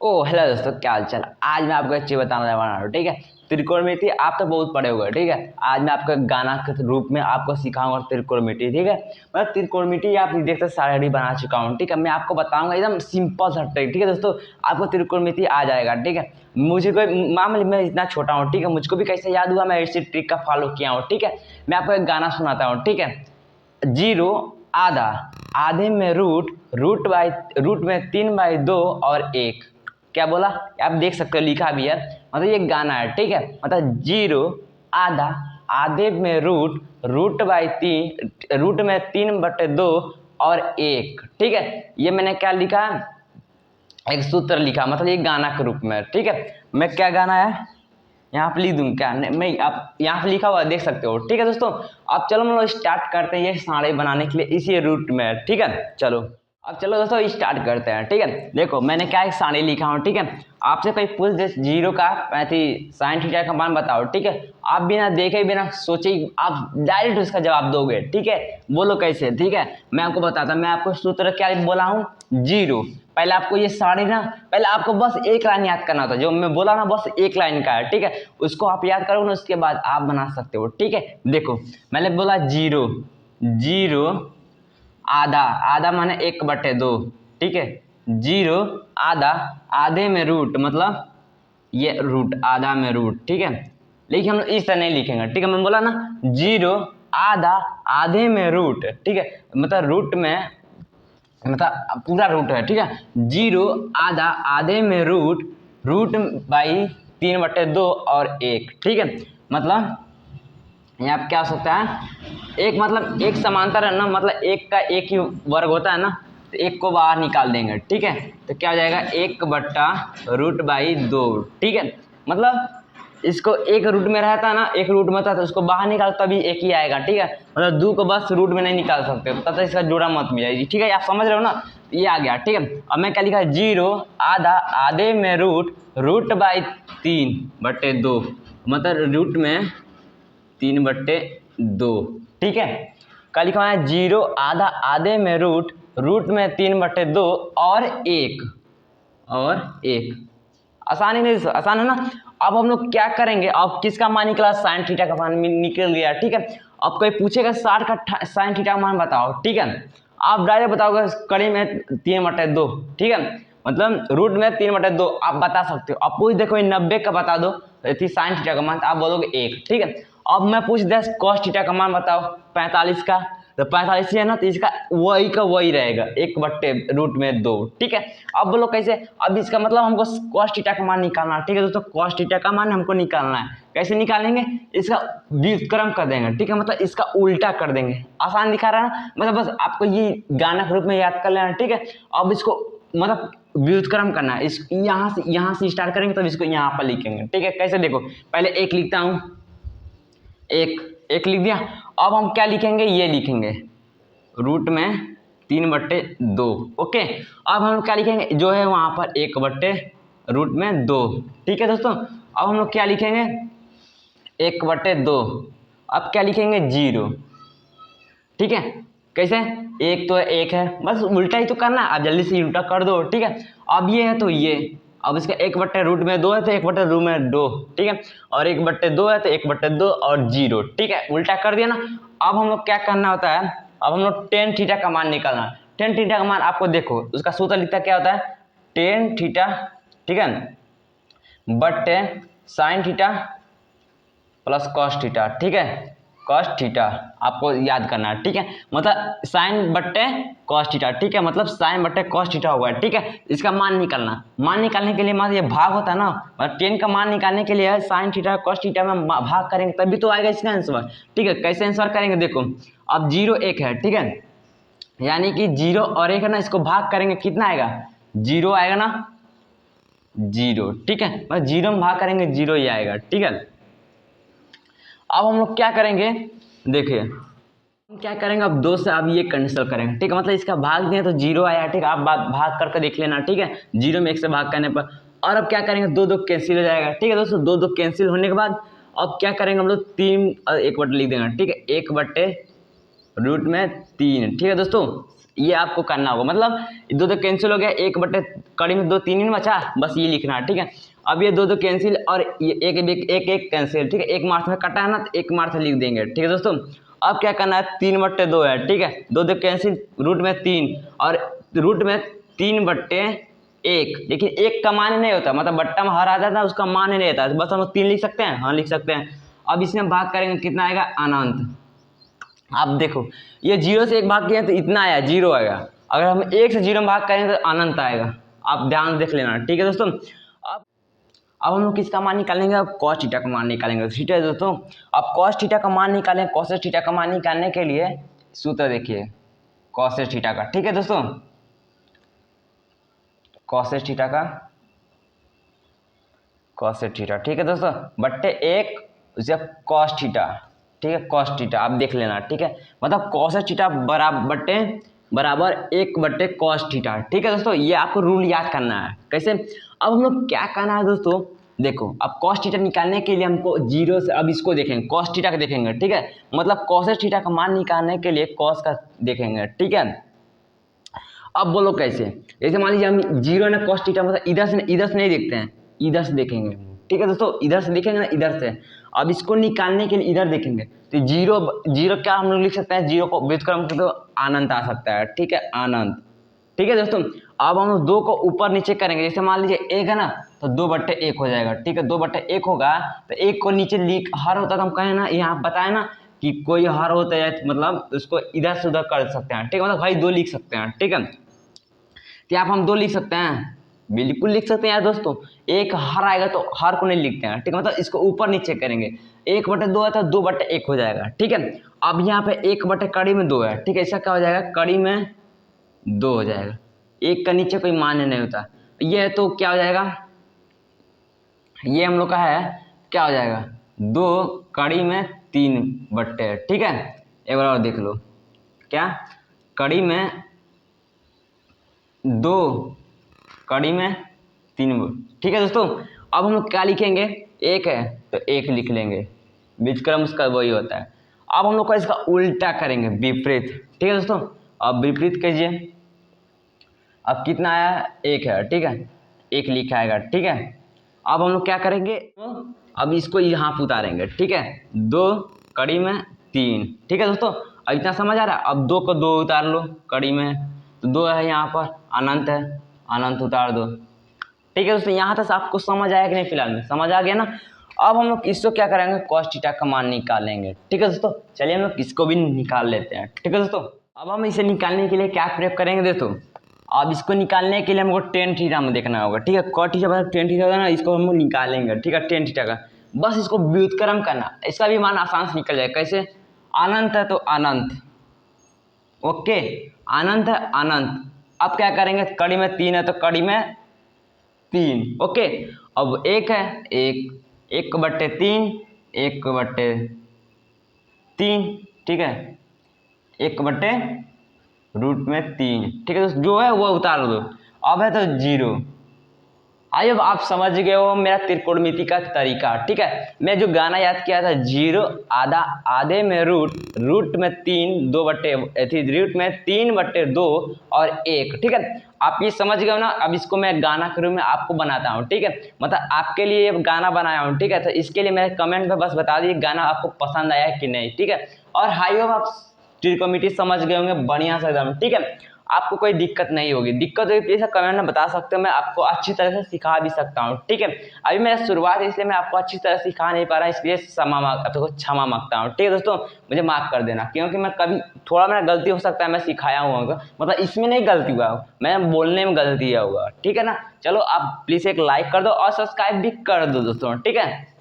ओ hello दोस्तों, क्या हाल चाल। आज मैं आपको एक चीज बताने वाला हूँ। ठीक है, त्रिकोणमिति आप तो बहुत पढ़े हुए। ठीक है, आज मैं आपको एक गाना के रूप में आपको सिखाऊंगा त्रिकोणमिति। ठीक है, मैं त्रिकोणमिति आप देखते सारे बना चुका हूँ। ठीक है, मैं आपको बताऊंगा एकदम सिंपल सा ट्रिक। ठीक है दोस्तों, आपको त्रिकोणमिति आ जाएगा। ठीक है, मुझे कोई मामले में इतना छोटा हूँ। ठीक है, मुझको भी कैसे याद हुआ, मैं इसी ट्रिक का फॉलो किया हूँ। ठीक है, मैं आपको एक गाना सुनाता हूँ। ठीक है, जीरो, आधा, आधे में रूट, रूट में 3/2 और 1। क्या बोला, आप देख सकते हो, लिखा भी है। मतलब ये गाना है। ठीक है, मतलब जीरो, आधा, आधे में रूट, रूट में 3/2 और 1। ठीक है, ये मैंने क्या लिखा, एक सूत्र लिखा, मतलब ये गाना के रूप में। ठीक है, मैं क्या गाना है यहाँ पे लिख दूँ क्या, मैं आप यहाँ पे लिखा हुआ देख सकते हो। ठीक है दोस्तों, अब चलो हम लोग स्टार्ट करते हैं ये सारे बनाने के लिए इसी रूट में। ठीक है, चलो अब चलो दोस्तों स्टार्ट करते हैं। ठीक है, देखो मैंने क्या एक सारे लिखा हूँ। ठीक है, आपसे कोई पूछ दे जीरो का साइन थीटा का मान बताओ। ठीक है, आप बिना देखे बिना सोचे आप डायरेक्ट उसका जवाब दोगे। ठीक है, बोलो कैसे। ठीक है, मैं आपको बताता हूँ, मैं आपको सूत्र क्या बोला हूँ, जीरो। पहले आपको ये सारे ना, पहले आपको बस एक लाइन याद करना होता है, जो मैं बोला ना बस एक लाइन का है। ठीक है, उसको आप याद करोगे ना, उसके बाद आप बना सकते हो। ठीक है, देखो मैंने बोला जीरो, जीरो, आधा, आधा माने 1/2। ठीक है, जीरो, आधा, आधे में रूट, मतलब ये रूट, आधा में रूट। ठीक है, लेकिन हम लोग इस तरह नहीं लिखेंगे। ठीक है, मैं बोला ना जीरो, आधा, आधे में रूट। ठीक है, मतलब रूट में, मतलब पूरा रूट है। ठीक है, जीरो, आधा, आधे में रूट, रूट बाई 3/2 और 1। ठीक है, मतलब यहाँ पे क्या हो सकता है, एक मतलब एक समांतर है ना, मतलब एक का एक ही वर्ग होता है ना, तो एक को बाहर निकाल देंगे। ठीक है, तो क्या हो जाएगा, 1/√2। ठीक है, मतलब इसको एक रूट में रहता है ना, एक रूट में होता है तो उसको बाहर निकाल तभी एक ही आएगा। ठीक है, मतलब दो को बस रूट में नहीं निकाल सकते, तब तक इसका जोड़ा मत मिल जाएगी। ठीक है, आप समझ रहे हो ना, ये आ गया। ठीक है, अब मैं क्या लिखा, जीरो, आधा, आधे में रूट, रूट बाई 3/2, मतलब रूट में 3/2। ठीक है, क्या लिखा है, जीरो, आधा, आधे में रूट, रूट में 3/2 और 1, आसान ही नहीं, आसान है ना। अब हम लोग क्या करेंगे, अब किसका मान निकला, साइन थीटा का मान निकल गया। ठीक है, अब कोई पूछेगा 60 का साइन थीटा का मान बताओ। ठीक है, आप डायरेक्ट बताओगे कड़ी में 3/2। ठीक है, मतलब रूट में 3/2 आप बता सकते हो। अब पूछ देखो 90 का बता दो, साइन थीटा का मान, आप बोलोगे 1। ठीक है, अब मैं पूछ दे कॉस थीटा का मान बताओ 45 का, तो 45 है ना, तो इसका वही का वही रहेगा 1/√2। ठीक है, अब बोलो कैसे, अब इसका मतलब हमको कॉस थीटा का मान निकालना है। ठीक है दोस्तों, कॉस थीटा का मान हमको निकालना है। कैसे निकालेंगे, इसका व्युत्क्रम कर देंगे। ठीक है, मतलब इसका उल्टा कर देंगे। आसान दिखा रहा है ना, मतलब बस आपको ये गाना के रूप में याद कर लेना। ठीक है, अब इसको मतलब व्युत्क्रम करना है, इस यहाँ से स्टार्ट करेंगे तब इसको यहाँ पर लिखेंगे। ठीक है, कैसे देखो, पहले एक लिखता हूँ, एक लिख दिया। अब हम क्या लिखेंगे, ये लिखेंगे रूट में 3/2। ओके, अब हम क्या लिखेंगे, जो है वहाँ पर 1/√2। ठीक है दोस्तों, अब हम लोग क्या लिखेंगे, 1/2। अब क्या लिखेंगे, जीरो। ठीक है, कैसे, एक तो एक है, बस उल्टा ही तो करना है, आप जल्दी से उल्टा कर दो। ठीक है, अब ये है तो ये, अब इसका 1/√2 है तो 1/2। ठीक है, और 1/2 है तो 1/2 और जीरो। ठीक है, उल्टा कर दिया ना। अब हम लोग क्या करना होता है, अब हम लोग टेन थीटा का मान निकालना है। टेन थीटा का मान आपको देखो, उसका सूत्र लिखता क्या होता है, टेन थीटा, ठीक है, बट्टे sine theta plus cos theta. ठीक है, कॉस थीटा आपको याद करना है। ठीक है, मतलब साइन बट्टे कॉस थीटा। ठीक है, मतलब साइन बट्टे कॉस थीटा होगा। ठीक है, इसका मान निकालना, मान निकालने के लिए मतलब ये भाग होता है ना, मतलब टेन का मान निकालने के लिए साइन थीटा कॉस थीटा में भाग करेंगे तभी तो आएगा इसका आंसर। ठीक है, कैसे आंसर करेंगे, देखो अब जीरो एक है। ठीक है, यानी कि जीरो और एक है ना, इसको भाग करेंगे कितना आएगा, जीरो आएगा ना, जीरो। ठीक है, मतलब जीरो में भाग करेंगे जीरो ही आएगा। ठीक है, अब हम लोग क्या करेंगे, देखिए हम क्या करेंगे, अब दो से अब ये कैंसिल करेंगे। ठीक है, मतलब इसका भाग दिया तो जीरो आया। ठीक है, आप भाग करके देख लेना। ठीक है, जीरो में एक से भाग करने पर, और अब क्या करेंगे, दो दो कैंसिल हो जाएगा। ठीक है दोस्तों, दो दो कैंसिल होने के बाद अब क्या करेंगे हम लोग, 3 और 1 बटे लिख देंगे। ठीक है, 1/√3। ठीक है दोस्तों, ये आपको करना होगा। मतलब दो दो कैंसिल हो गया, एक बटे कड़ी में 2 3 ही बचा, बस ये लिखना है, ठीक है। अब ये दो दो कैंसिल और ये एक कैंसिल, ठीक है। एक मार्क्स में कटा है ना, तो एक मार्क्स लिख देंगे, ठीक है दोस्तों। अब क्या करना है, 3/2 है, ठीक है। दो दो कैंसिल, रूट में 3 और रूट में 3/1, लेकिन एक का मान नहीं होता, मतलब बट्टा में हर आ जाता है, उसका मान नहीं रहता, बस हम 3 लिख सकते हैं, हाँ लिख सकते हैं। अब इसमें भाग करेंगे, कितना आएगा, अनंत। आप देखो ये 0 से 1 भाग किया तो इतना आया, 0 आएगा। अगर हम 1 से 0 में भाग करेंगे तो अनंत आएगा। आप ध्यान देख लेना, ठीक है दोस्तों। अब हम लोग किसका मान निकालेंगे, अब कॉस थीटा का मान निकालेंगे, ठीक है दोस्तों। अब कॉस थीटा का मान निकालेंगे, कॉसेस थीटा का मान निकालने के लिए सूत्र देखिए कॉसेस थीटा का, ठीक है दोस्तों। कॉसेस थीटा का, कॉसेस थीटा, ठीक है दोस्तों, बट्टे 1 जब कॉस थीटा, ठीक है, कॉस थीटा आप देख लेना, ठीक है। मतलब कॉसेस थीटा बराबर 1/, कॉस थीटा, ठीक है दोस्तों। ये आपको रूल याद करना है। कैसे, अब हम लोग क्या करना है दोस्तों, देखो अब कॉस थीटा निकालने के लिए हमको 0 से, अब इसको देखेंगे कॉस थीटा का देखेंगे, ठीक है। मतलब कॉसेस थीटा का मान निकालने के लिए कॉस का देखेंगे, ठीक है। अब बोलो कैसे, जैसे मान लीजिए हम 0 ना कॉस थीटा, मतलब इधर से नहीं देखते हैं, इधर से देखेंगे, ठीक है दोस्तों। इधर से देखेंगे ना, इधर से। अब इसको निकालने के लिए इधर देखेंगे, तो 0 क्या हम लोग लिख सकते हैं, 0 को व्युत्क्रम तो अनंत आ सकता है, ठीक है, अनंत, ठीक है दोस्तों। अब हम 2 को ऊपर नीचे करेंगे, जैसे मान लीजिए 1 है ना, तो 2/1 हो जाएगा, ठीक है। 2/1 होगा तो 1 को नीचे लिख, हर होता तो हम कहें ना, यहाँ बताए ना कि कोई हर होता है, मतलब उसको इधर से उधर कर सकते हैं, ठीक है। मतलब भाई 2 लिख सकते हैं, ठीक है। क्या आप हम 2 लिख सकते हैं, बिल्कुल लिख सकते हैं यार दोस्तों। एक हर आएगा तो हर को नहीं लिखते हैं, ठीक है। मतलब इसको ऊपर नीचे करेंगे, 1/2 है तो 2/1 हो जाएगा, ठीक है। अब यहाँ पे 1/कड़ी में 2 है, ठीक है, इसका क्या हो जाएगा, कड़ी में 2 हो जाएगा। 1 का नीचे कोई मान नहीं होता, ये है तो क्या हो जाएगा, ये हम लोग का है, क्या हो जाएगा, 2 कड़ी में 3/, ठीक है। एक बार और देख लो, क्या, कड़ी में 2 कड़ी में 3, ठीक है दोस्तों। अब हम लोग क्या लिखेंगे, 1 है तो 1 लिख लेंगे, व्युत्क्रम उसका वही होता है। अब हम लोग का इसका उल्टा करेंगे, विपरीत, ठीक है दोस्तों। अब विपरीत कीजिए, अब कितना आया, 1 है, ठीक है, 1 लिखा आएगा, ठीक है। अब हम लोग क्या करेंगे, अब इसको यहाँ पे उतारेंगे, ठीक है, 2 कड़ी में 3, ठीक है दोस्तों। अब इतना समझ आ रहा है। अब 2 को 2 उतार लो कड़ी में, तो 2 है यहाँ पर, अनंत है, अनंत उतार दो, ठीक है दोस्तों। यहाँ तक आपको समझ आया कि नहीं, फिलहाल में समझ आ गया ना। अब हम लोग इसको क्या करेंगे, कॉस थीटा का मान निकालेंगे, ठीक है दोस्तों। चलिए हम लोग इसको भी निकाल लेते हैं, ठीक है दोस्तों। अब हम इसे निकालने के लिए क्या प्रयोग करेंगे दोस्तों, अब इसको निकालने के लिए हमको टेन थीटा में देखना होगा, ठीक है। कॉट थीटा मतलब टेन थीटा होगा ना, इसको हम निकालेंगे, ठीक है, टेन थीटा का। बस इसको व्युत्क्रम करना, इसका भी मान आसान से निकल जाएगा। कैसे, अनंत है तो अनंत, ओके, अनंत है अनंत। अब क्या करेंगे, कड़ी में 3 है तो कड़ी में 3, ओके। अब 1 है, 1/3, 1/3, ठीक है, 1/√3, ठीक है दोस्तों। जो है वो उतार दो। अब है तो 0। आइए अब आप समझ गए हो मेरा त्रिकोणमिति का तरीका, ठीक है। मैं जो गाना याद किया था, 0 आधा, आधे में रूट में 3, 2/रूट में 3/2 और 1, ठीक है। आप ये समझ गए हो ना। अब इसको मैं गाना के रूप में आपको बनाता हूँ, ठीक है। मतलब आपके लिए ये गाना बनाया हूँ, ठीक है। तो इसके लिए मेरे कमेंट में बस बता दीजिए गाना आपको पसंद आया है कि नहीं, ठीक है। और हाई होप आप त्रिकोणमिति समझ गए होंगे बढ़िया से एकदम, ठीक है। आपको कोई दिक्कत नहीं होगी, दिक्कत होगी प्लीज कमेंट में बता सकते हो, मैं आपको अच्छी तरह से सिखा भी सकता हूँ, ठीक है। अभी मेरा शुरुआत है, इसलिए मैं आपको अच्छी तरह सिखा नहीं पा रहा, इसलिए आपको क्षमा मांगता हूँ, ठीक है दोस्तों। मुझे माफ कर देना, क्योंकि मैं कभी थोड़ा मेरा गलती हो सकता है, मैं सिखाया हूँ, मतलब इसमें नहीं गलती हुआ, मैं बोलने में गलती हुआ, ठीक है ना। चलो आप प्लीज़ एक लाइक कर दो और सब्सक्राइब भी कर दो दोस्तों, ठीक है।